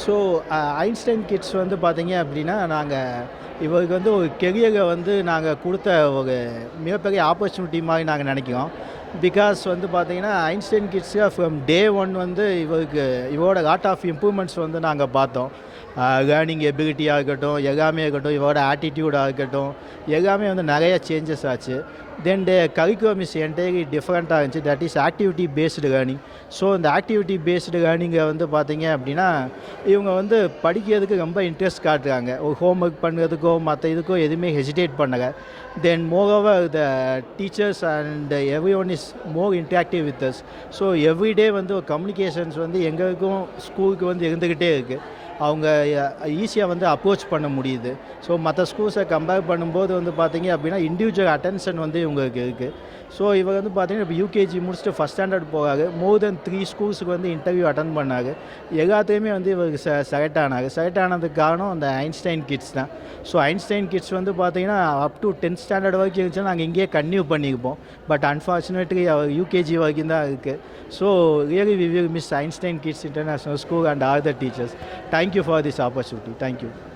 So Einstein kids வந்து பார்த்தீங்க அப்படின்னா, இவருக்கு வந்து ஒரு கெரியரை வந்து நாங்கள் கொடுத்த ஒரு மிகப்பெரிய ஆப்பர்ச்சுனிட்டி மாதிரி நாங்கள் நினைக்கிறோம். பிகாஸ் வந்து பார்த்தீங்கன்னா, ஐன்ஸ்டைன் கிட்ஸில் ஃப்ரம் டே ஒன் வந்து இவரோட லாட் ஆஃப் இம்ப்ரூவ்மெண்ட்ஸ் வந்து நாங்கள் பார்த்தோம். லேர்னிங் எபிலிட்டியாக இருக்கட்டும், எல்லாமே இருக்கட்டும், இவரோட ஆட்டிடியூடாக இருக்கட்டும், எல்லாமே வந்து நிறைய சேஞ்சஸ் ஆச்சு. தென் கரிக்குலம் இஸ் என்டையர்லி டிஃப்ரெண்ட்டாக இருந்துச்சு. That is activity based learning. So இந்த ஆக்டிவிட்டி பேஸ்டு லேர்னிங்கை வந்து பார்த்தீங்க அப்படின்னா, இவங்க வந்து படிக்கிறதுக்கு ரொம்ப இன்ட்ரெஸ்ட் காட்டுறாங்க. ஒரு ஹோம் ஒர்க் பண்ணுறதுக்கோ மற்ற இதுக்கோ எதுவுமே ஹெசிடேட் பண்ணலை. Then moreover the teachers and every one is more interactive with us. So everyday வந்து ஒரு கம்யூனிகேஷன்ஸ் வந்து எங்களுக்கும் ஸ்கூலுக்கு வந்து இருந்துக்கிட்டே இருக்குது. அவங்க ஈஸியாக வந்து அப்ரோச் பண்ண முடியுது. ஸோ மற்ற ஸ்கூல்ஸை கம்பேர் பண்ணும்போது வந்து பார்த்தீங்க அப்படின்னா, இண்டிவிஜுவல் அட்டென்ஷன் வந்து இவங்களுக்கு இருக்குது. ஸோ இவர் வந்து பார்த்தீங்கன்னா, இப்போ யூகேஜி முடிச்சுட்டு ஃபஸ்ட் ஸ்டாண்டர்ட் போகாது. மோர் தென் 3 ஸ்கூல்ஸுக்கு வந்து இன்டர்வியூ அட்டன் பண்ணாங்க. எல்லாத்தையுமே வந்து இவருக்கு செலக்ட் ஆனாங்க. செலக்ட் ஆனதுக்கு காரணம் அந்த ஐன்ஸ்டைன் கிட்ஸ் தான். ஸோ ஐன்ஸ்டைன் கிட்ஸ் வந்து பார்த்தீங்கன்னா, அப் டு 10th ஸ்டாண்டர்ட் வரைக்கும் இருந்துச்சுன்னா நாங்கள் இங்கேயே கன்டினியூ பண்ணியிருப்போம். பட் அன்ஃபார்ச்சுனேட்லி அவர் யூகேஜி வரைக்கும் தான் இருக்குது. So really we will miss Einstein kids international school and all the teachers. Thank you for this opportunity. Thank you.